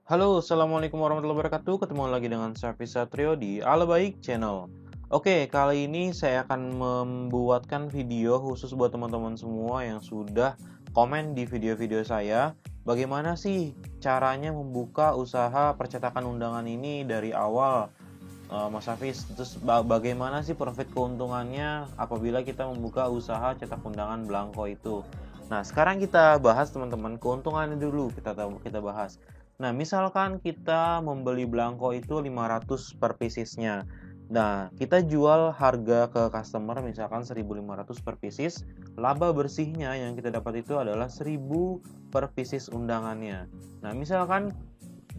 Halo, assalamualaikum warahmatullahi wabarakatuh. Ketemu lagi dengan Syafri Satrio di Ala Baik Channel. Oke, kali ini saya akan membuatkan video khusus buat teman-teman semua yang sudah komen di video-video saya. Bagaimana sih caranya membuka usaha percetakan undangan ini dari awal, Mas Hafiz? Terus bagaimana sih profit keuntungannya apabila kita membuka usaha cetak undangan belangko itu? Nah, sekarang kita bahas teman-teman keuntungannya dulu kita bahas. Nah, misalkan kita membeli belangko itu 500 per piecesnya. Nah, kita jual harga ke customer misalkan 1.500 per pieces. Laba bersihnya yang kita dapat itu adalah 1.000 per pieces undangannya. Nah, misalkan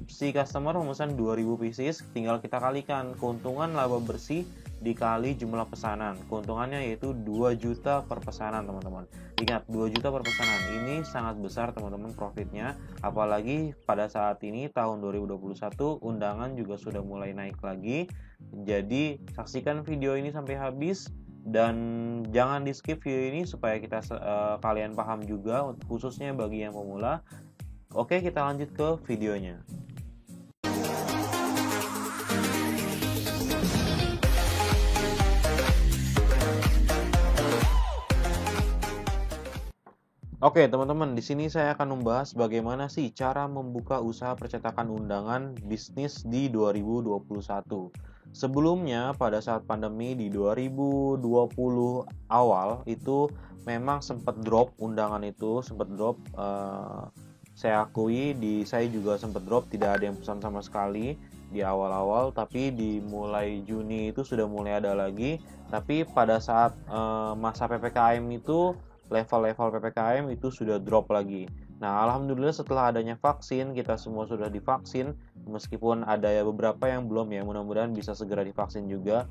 si customer memesan 2.000 pieces, tinggal kita kalikan keuntungan laba bersih dikali jumlah pesanan. Keuntungannya yaitu 2 juta per pesanan, teman-teman. Ingat, 2 juta per pesanan. Ini sangat besar, teman-teman, profitnya. Apalagi pada saat ini tahun 2021 undangan juga sudah mulai naik lagi. Jadi, saksikan video ini sampai habis dan jangan di-skip video ini supaya kalian paham juga, khususnya bagi yang pemula. Oke, kita lanjut ke videonya. Oke, teman-teman, di sini saya akan membahas bagaimana sih cara membuka usaha percetakan undangan bisnis di 2021. Sebelumnya, pada saat pandemi di 2020 awal itu memang sempat drop undangan itu, sempat drop. Saya akui saya juga sempat drop, tidak ada yang pesan sama sekali di awal-awal, tapi di mulai Juni itu sudah mulai ada lagi. Tapi pada saat masa PPKM itu level-level PPKM itu sudah drop lagi. Nah, alhamdulillah setelah adanya vaksin, kita semua sudah divaksin, meskipun ada ya beberapa yang belum ya, mudah-mudahan bisa segera divaksin juga.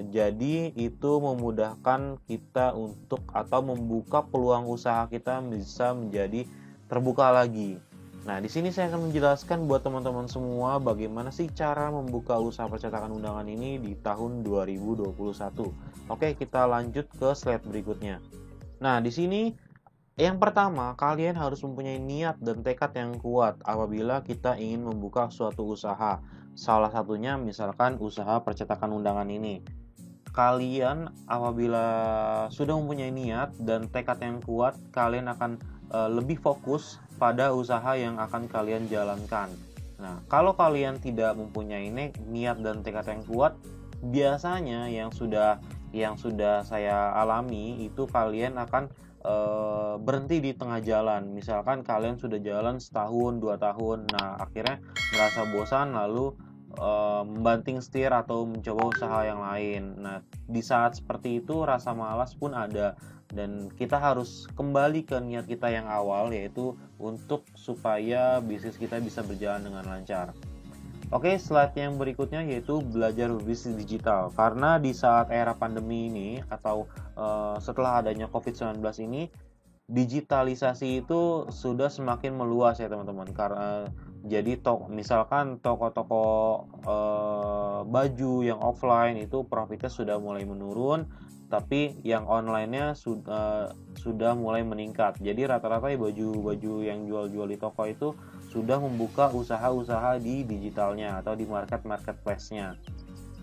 Jadi itu memudahkan kita untuk atau membuka peluang usaha kita bisa menjadi terbuka lagi. Nah, di sini saya akan menjelaskan buat teman-teman semua bagaimana sih cara membuka usaha percetakan undangan ini di tahun 2021. Oke, kita lanjut ke slide berikutnya. Nah, di sini yang pertama, kalian harus mempunyai niat dan tekad yang kuat apabila kita ingin membuka suatu usaha. Salah satunya misalkan usaha percetakan undangan ini. Kalian apabila sudah mempunyai niat dan tekad yang kuat, kalian akan lebih fokus pada usaha yang akan kalian jalankan. Nah, kalau kalian tidak mempunyai niat dan tekad yang kuat, biasanya yang sudah saya alami itu kalian akan berhenti di tengah jalan. Misalkan kalian sudah jalan setahun 2 tahun, nah akhirnya merasa bosan lalu membanting setir atau mencoba usaha yang lain. Nah, di saat seperti itu rasa malas pun ada dan kita harus kembali ke niat kita yang awal, yaitu untuk supaya bisnis kita bisa berjalan dengan lancar. Oke, slide yang berikutnya yaitu belajar bisnis digital. Karena di saat era pandemi ini atau setelah adanya COVID-19 ini, digitalisasi itu sudah semakin meluas ya teman-teman. Karena jadi misalkan toko-toko baju yang offline itu profitnya sudah mulai menurun, tapi yang online-nya sudah mulai meningkat. Jadi rata-rata baju-baju yang jual-jual di toko itu sudah membuka usaha-usaha di digitalnya atau di marketplace-nya.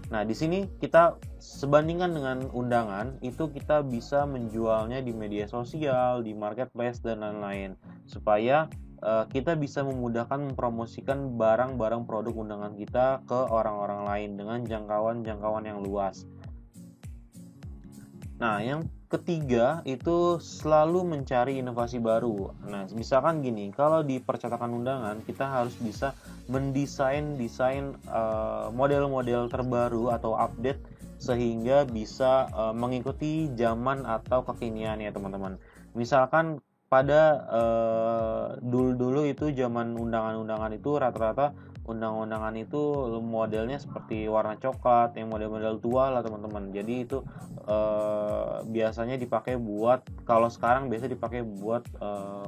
Nah, di sini kita sebandingkan dengan undangan, itu kita bisa menjualnya di media sosial, di marketplace dan lain-lain, supaya kita bisa memudahkan mempromosikan barang-barang produk undangan kita ke orang-orang lain dengan jangkauan yang luas. Nah, yang ketiga itu selalu mencari inovasi baru. Nah, misalkan gini, kalau di percetakan undangan kita harus bisa mendesain model-model terbaru atau update sehingga bisa mengikuti zaman atau kekinian ya teman-teman. Misalkan pada dulu-dulu itu zaman undangan-undangan itu rata-rata undang-undangan itu modelnya seperti warna coklat, yang model-model tua lah teman-teman. Jadi itu biasanya dipakai kalau sekarang biasa dipakai buat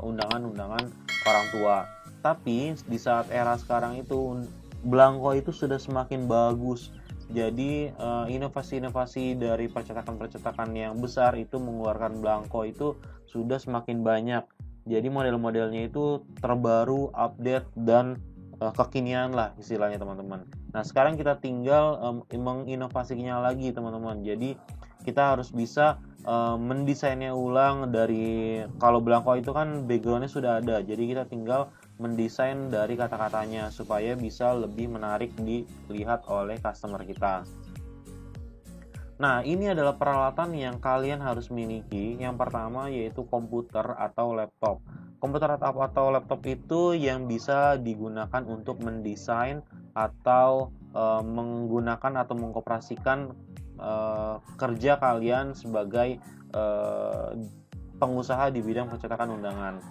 undangan-undangan orang tua. Tapi di saat era sekarang itu belangko itu sudah semakin bagus. Jadi inovasi-inovasi dari percetakan-percetakan yang besar itu mengeluarkan belangko itu sudah semakin banyak. Jadi model-modelnya itu terbaru, update dan kekinian lah istilahnya teman-teman. Nah sekarang kita tinggal menginovasinya lagi teman-teman. Jadi kita harus bisa mendesainnya ulang dari, kalau belangko itu kan backgroundnya sudah ada, jadi kita tinggal mendesain dari kata-katanya supaya bisa lebih menarik dilihat oleh customer kita. Nah, ini adalah peralatan yang kalian harus miliki. Yang pertama yaitu komputer atau laptop. Komputer atau laptop itu yang bisa digunakan untuk mendesain atau menggunakan atau mengoperasikan kerja kalian sebagai pengusaha di bidang percetakan undangan.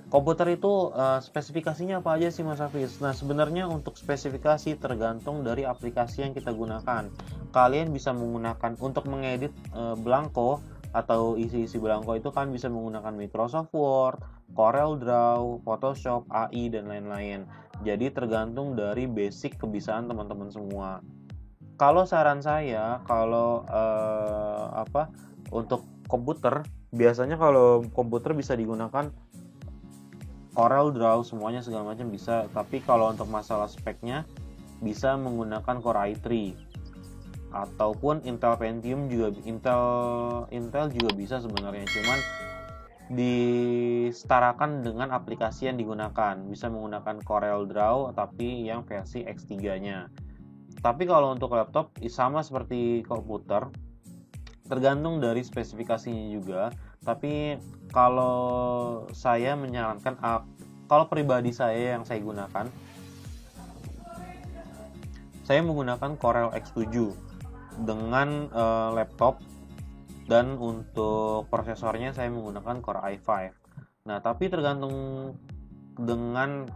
Komputer itu spesifikasinya apa aja sih Mas Hafiz? Nah sebenarnya untuk spesifikasi tergantung dari aplikasi yang kita gunakan. Kalian bisa menggunakan untuk mengedit belangko atau isi-isi belangko itu kan bisa menggunakan Microsoft Word, Corel Draw, Photoshop, AI dan lain-lain. Jadi tergantung dari basic kebiasaan teman-teman semua. Kalau saran saya, kalau untuk komputer, biasanya kalau komputer bisa digunakan Corel Draw, semuanya segala macam bisa. Tapi kalau untuk masalah speknya, bisa menggunakan Core i3 ataupun Intel Pentium juga, Intel juga bisa sebenarnya. Cuman disetarakan dengan aplikasi yang digunakan. Bisa menggunakan Corel Draw tapi yang versi X3-nya. Tapi kalau untuk laptop sama seperti komputer, tergantung dari spesifikasinya juga. Tapi kalau saya menyarankan, kalau pribadi saya yang saya gunakan, saya menggunakan Corel X7 dengan laptop, dan untuk prosesornya saya menggunakan Core i5. Nah, tapi tergantung dengan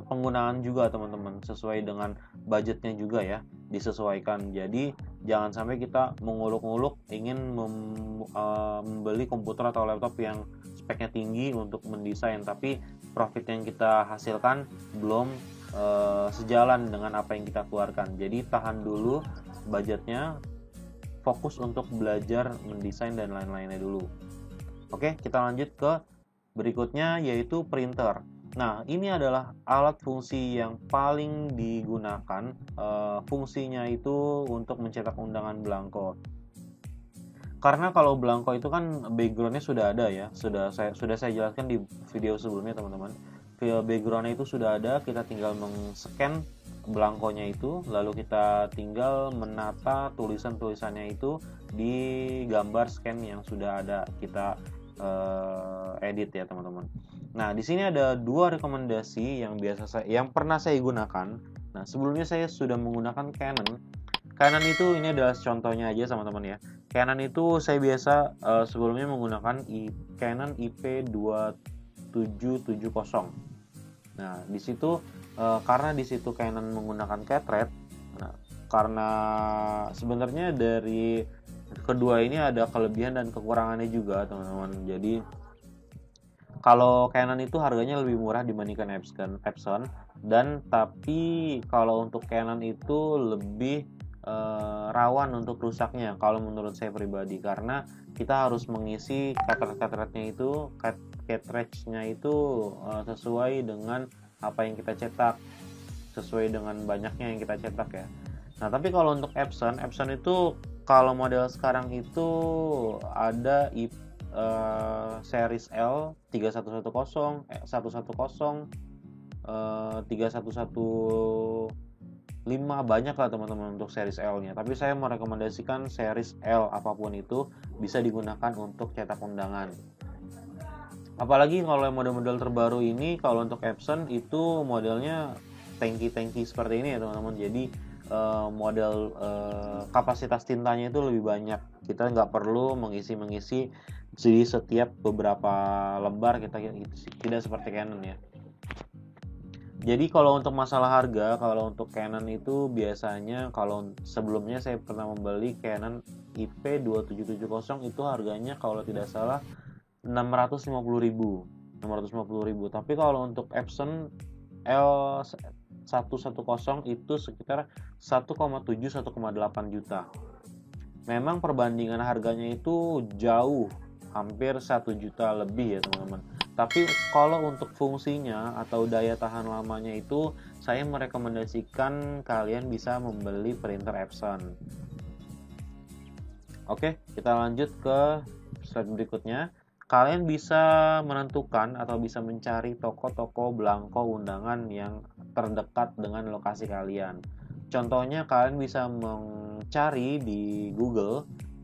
penggunaan juga teman-teman, sesuai dengan budgetnya juga ya, disesuaikan. Jadi jangan sampai kita menguluk-uluk ingin membeli komputer atau laptop yang speknya tinggi untuk mendesain, tapi profit yang kita hasilkan belum sejalan dengan apa yang kita keluarkan. Jadi tahan dulu budgetnya, fokus untuk belajar mendesain dan lain-lainnya dulu. Oke, kita lanjut ke berikutnya yaitu printer. Nah, ini adalah alat fungsi yang paling digunakan. Fungsinya itu untuk mencetak undangan belangko. Karena kalau belangko itu kan backgroundnya sudah ada ya, sudah saya jelaskan di video sebelumnya teman-teman. Backgroundnya itu sudah ada, kita tinggal men-scan belangkonya itu, lalu kita tinggal menata tulisan-tulisannya itu di gambar scan yang sudah ada kita edit ya teman-teman. Nah, di sini ada dua rekomendasi yang pernah saya gunakan. Nah, sebelumnya saya sudah menggunakan Canon. Canon itu ini adalah contohnya aja teman-teman ya. Canon itu saya biasa sebelumnya menggunakan Canon IP2770. Nah, di situ karena di situ Canon menggunakan cartridge. Nah, karena sebenarnya dari kedua ini ada kelebihan dan kekurangannya juga teman-teman. Jadi kalau Canon itu harganya lebih murah dibandingkan Epson, dan tapi kalau untuk Canon itu lebih rawan untuk rusaknya kalau menurut saya pribadi, karena kita harus mengisi cartridge-nya itu sesuai dengan apa yang kita cetak, sesuai dengan banyaknya yang kita cetak ya. Nah, tapi kalau untuk Epson itu kalau model sekarang itu ada series L 3110, 110, 3115, banyak lah teman-teman untuk series L-nya. Tapi saya merekomendasikan series L, apapun itu bisa digunakan untuk cetak undangan. Apalagi kalau model-model terbaru ini, kalau untuk Epson itu modelnya tangki-tangki seperti ini ya teman-teman. Jadi model kapasitas tintanya itu lebih banyak. Kita nggak perlu mengisi di setiap beberapa lembar, kita tidak seperti Canon ya. Jadi kalau untuk masalah harga, kalau untuk Canon itu biasanya, kalau sebelumnya saya pernah membeli Canon IP2770 itu harganya kalau tidak salah 650.000. Tapi kalau untuk Epson L110 itu sekitar 1,7-1,8 juta. Memang perbandingan harganya itu jauh, hampir 1 juta lebih ya teman-teman. Tapi kalau untuk fungsinya atau daya tahan lamanya itu, saya merekomendasikan kalian bisa membeli printer Epson. Oke, kita lanjut ke slide berikutnya. Kalian bisa menentukan atau bisa mencari toko-toko belangko undangan yang terdekat dengan lokasi kalian. Contohnya kalian bisa mencari di Google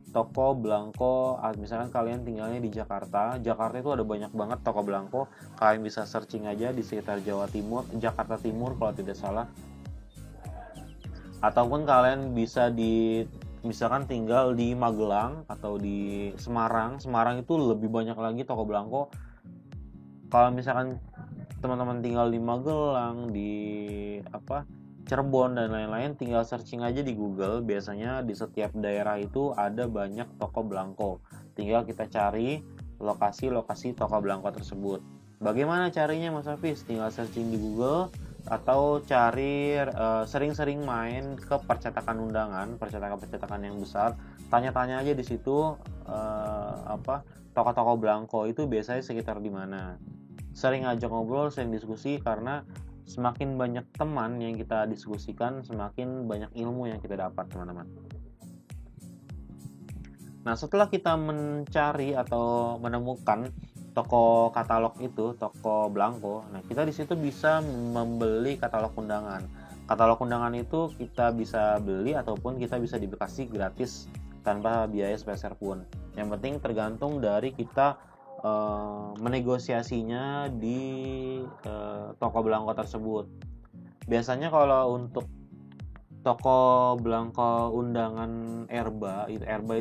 toko belangko, misalkan kalian tinggalnya di Jakarta. Jakarta itu ada banyak banget toko belangko. Kalian bisa searching aja di sekitar Jawa Timur, Jakarta Timur kalau tidak salah. Ataupun kalian bisa misalkan tinggal di Magelang atau di Semarang. Semarang itu lebih banyak lagi toko belangko. Kalau misalkan teman-teman tinggal di Magelang, di Cirebon dan lain-lain, tinggal searching aja di Google. Biasanya di setiap daerah itu ada banyak toko belangko. Tinggal kita cari lokasi-lokasi toko belangko tersebut. Bagaimana caranya Mas Hafiz? Tinggal searching di Google atau cari sering-sering main ke percetakan undangan, percetakan yang besar. Tanya-tanya aja di situ toko-toko belangko itu biasanya sekitar di mana. Sering ajak ngobrol, sering diskusi, karena semakin banyak teman yang kita diskusikan, semakin banyak ilmu yang kita dapat, teman-teman. Nah, setelah kita mencari atau menemukan toko katalog itu, toko belangko, nah kita di situ bisa membeli katalog undangan. Katalog undangan itu kita bisa beli ataupun kita bisa dikasih gratis tanpa biaya sepeser pun. Yang penting tergantung dari kita menegosiasinya di toko belangko tersebut. Biasanya kalau untuk toko belangko undangan Erba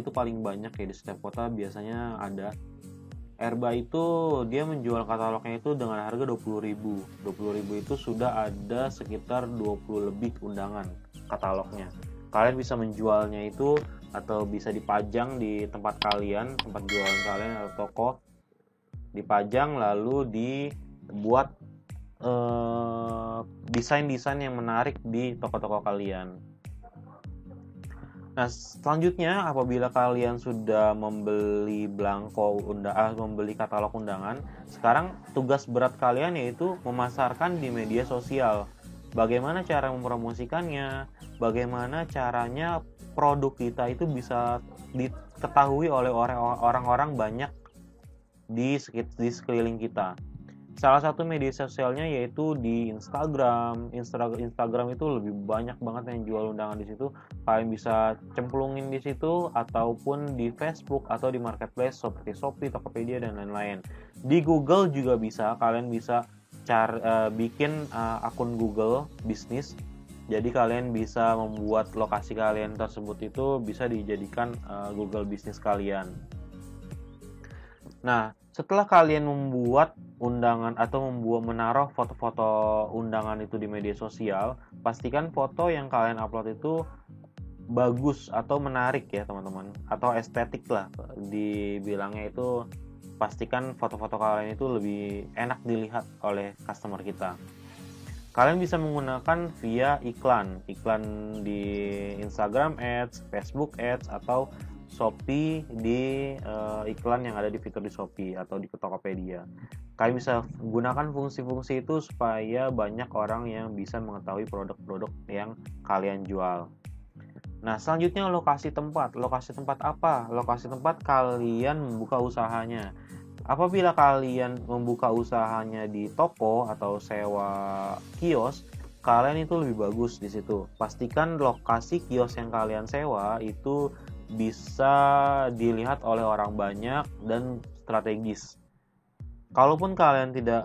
itu paling banyak ya di setiap kota, biasanya ada. Erba itu dia menjual katalognya itu dengan harga 20.000. 20.000 itu sudah ada sekitar 20 lebih undangan katalognya. Kalian bisa menjualnya itu atau bisa dipajang di tempat kalian, tempat jualan kalian atau toko, dipajang lalu dibuat desain-desain yang menarik di toko-toko kalian. Nah, selanjutnya apabila kalian sudah membeli membeli katalog undangan, sekarang tugas berat kalian yaitu memasarkan di media sosial. Bagaimana cara mempromosikannya? Bagaimana caranya produk kita itu bisa diketahui oleh orang-orang banyak di sekeliling kita. Salah satu media sosialnya yaitu di Instagram. Instagram itu lebih banyak banget yang jual undangan di situ. Kalian bisa cemplungin di situ ataupun di Facebook atau di marketplace seperti Shopee, Tokopedia dan lain-lain. Di Google juga bisa. Kalian bisa bikin akun Google bisnis. Jadi kalian bisa membuat lokasi kalian tersebut itu bisa dijadikan Google bisnis kalian. Nah, setelah kalian membuat undangan atau menaruh foto-foto undangan itu di media sosial, pastikan foto yang kalian upload itu bagus atau menarik ya teman-teman, atau estetik lah dibilangnya itu. Pastikan foto-foto kalian itu lebih enak dilihat oleh customer kita. Kalian bisa menggunakan via iklan di Instagram Ads, Facebook Ads, atau Shopee di iklan yang ada di fitur di Shopee atau di Tokopedia. Kalian bisa gunakan fungsi-fungsi itu supaya banyak orang yang bisa mengetahui produk-produk yang kalian jual. Nah, selanjutnya lokasi tempat. Lokasi tempat apa? Lokasi tempat kalian membuka usahanya. Apabila kalian membuka usahanya di toko atau sewa kios, kalian itu lebih bagus di situ. Pastikan lokasi kios yang kalian sewa itu bisa dilihat oleh orang banyak dan strategis. Kalaupun kalian tidak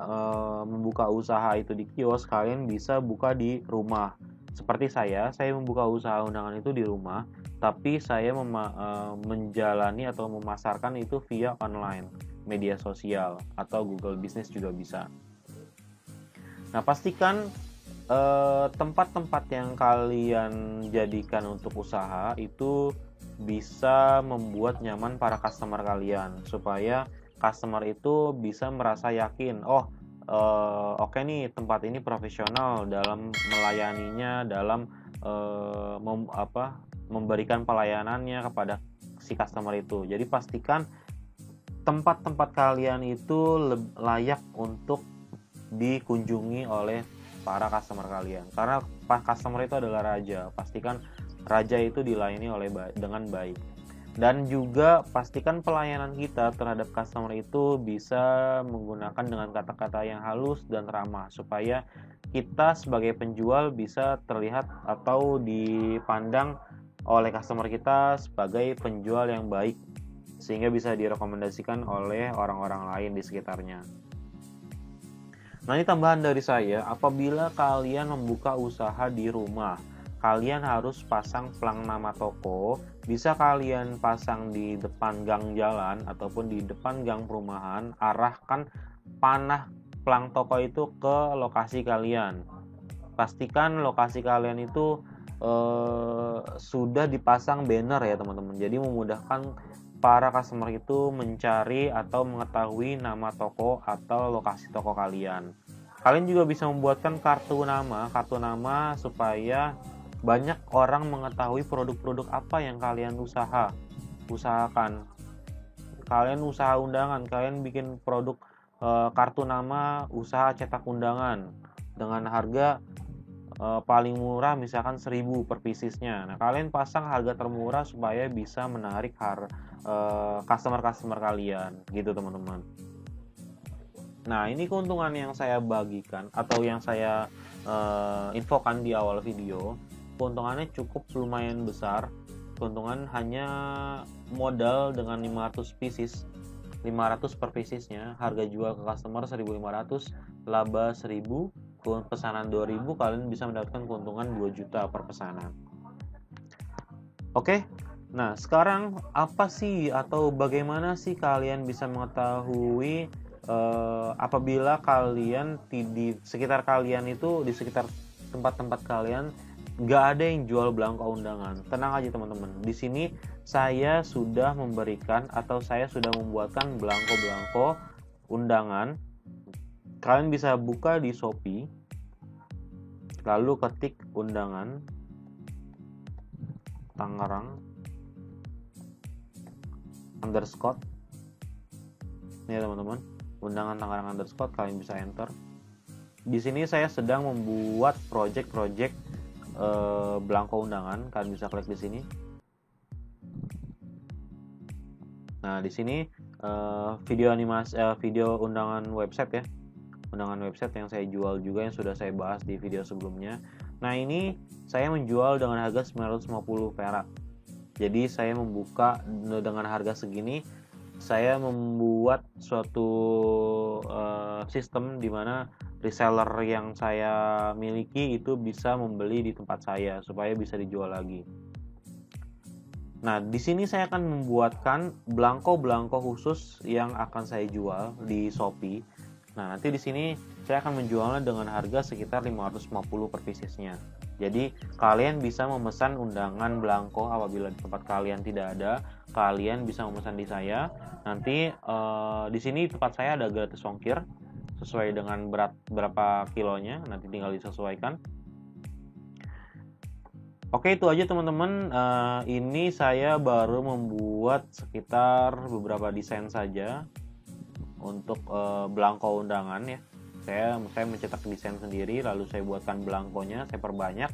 membuka usaha itu di kios, kalian bisa buka di rumah. Seperti saya membuka usaha undangan itu di rumah, tapi saya menjalani atau memasarkan itu via online, media sosial atau Google Business juga bisa. Nah, pastikan tempat-tempat yang kalian jadikan untuk usaha itu bisa membuat nyaman para customer kalian, supaya customer itu bisa merasa yakin, oke nih, tempat ini profesional dalam melayaninya, dalam memberikan pelayanannya kepada si customer itu. Jadi pastikan tempat-tempat kalian itu layak untuk dikunjungi oleh para customer kalian. Karena customer itu adalah raja. Pastikan raja itu dilayani dengan baik. Dan juga pastikan pelayanan kita terhadap customer itu bisa menggunakan dengan kata-kata yang halus dan ramah, supaya kita sebagai penjual bisa terlihat atau dipandang oleh customer kita sebagai penjual yang baik, sehingga bisa direkomendasikan oleh orang-orang lain di sekitarnya. Nah, ini tambahan dari saya, apabila kalian membuka usaha di rumah, kalian harus pasang plang nama toko. Bisa kalian pasang di depan gang jalan ataupun di depan gang perumahan. Arahkan panah plang toko itu ke lokasi kalian. Pastikan lokasi kalian itu sudah dipasang banner ya teman-teman. Jadi memudahkan para customer itu mencari atau mengetahui nama toko atau lokasi toko kalian. Kalian juga bisa membuatkan kartu nama supaya banyak orang mengetahui produk-produk apa yang kalian usahakan. Kalian usaha undangan, kalian bikin produk kartu nama usaha cetak undangan dengan harga paling murah misalkan 1.000 per piecesnya. Nah, kalian pasang harga termurah supaya bisa menarik customer kalian gitu teman-teman. Nah, ini keuntungan yang saya bagikan atau yang saya infokan di awal video. Keuntungannya cukup lumayan besar. Keuntungan hanya modal dengan 500 pieces, 500 per piecesnya, harga jual ke customer 1.500, laba 1.000, pesanan 2.000, kalian bisa mendapatkan keuntungan 2 juta per pesanan. Oke. Nah, sekarang apa sih atau bagaimana sih kalian bisa mengetahui apabila kalian di sekitar kalian itu, di sekitar tempat-tempat kalian nggak ada yang jual belangko undangan? Tenang aja teman-teman, di sini saya sudah memberikan atau saya sudah membuatkan belangko undangan. Kalian bisa buka di Shopee, lalu ketik undangan Tangerang underscore. Ini ya teman-teman, undangan Tangerang underscore, kalian bisa enter. Di sini saya sedang membuat project belangko undangan. Kalian bisa klik di sini. Nah, di sini video undangan website ya. Undangan website yang saya jual juga, yang sudah saya bahas di video sebelumnya. Nah, ini saya menjual dengan harga 950 perak. Jadi saya membuka dengan harga segini. Saya membuat suatu sistem di mana reseller yang saya miliki itu bisa membeli di tempat saya supaya bisa dijual lagi. Nah, di sini saya akan membuatkan belangko khusus yang akan saya jual di Shopee. Nah, nanti di sini saya akan menjualnya dengan harga sekitar 550 per piecesnya. Jadi, kalian bisa memesan undangan belangko apabila di tempat kalian tidak ada, kalian bisa memesan di saya. Nanti di sini tempat saya ada gratis ongkir sesuai dengan berat berapa kilonya, nanti tinggal disesuaikan. Oke, itu aja teman-teman. Ini saya baru membuat sekitar beberapa desain saja untuk belangko undangan ya. Saya mencetak desain sendiri, lalu saya buatkan belangkonya, saya perbanyak.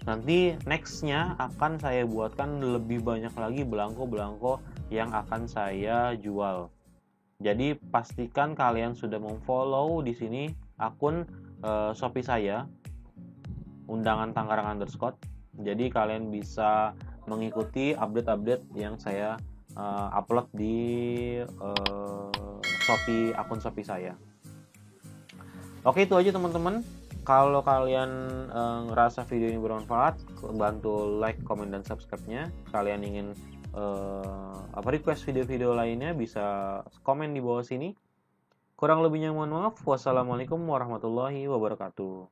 Nanti nextnya akan saya buatkan lebih banyak lagi belangko yang akan saya jual. Jadi pastikan kalian sudah memfollow di sini akun Shopee saya, undangan Tangerang underscore. Jadi kalian bisa mengikuti update yang saya upload di Shopee, akun Shopee saya. Oke, itu aja teman-teman. Kalau kalian ngerasa video ini bermanfaat, bantu like, comment, dan subscribe-nya. Kalian ingin request video-video lainnya, bisa komen di bawah sini. Kurang lebihnya mohon maaf. Wassalamualaikum warahmatullahi wabarakatuh.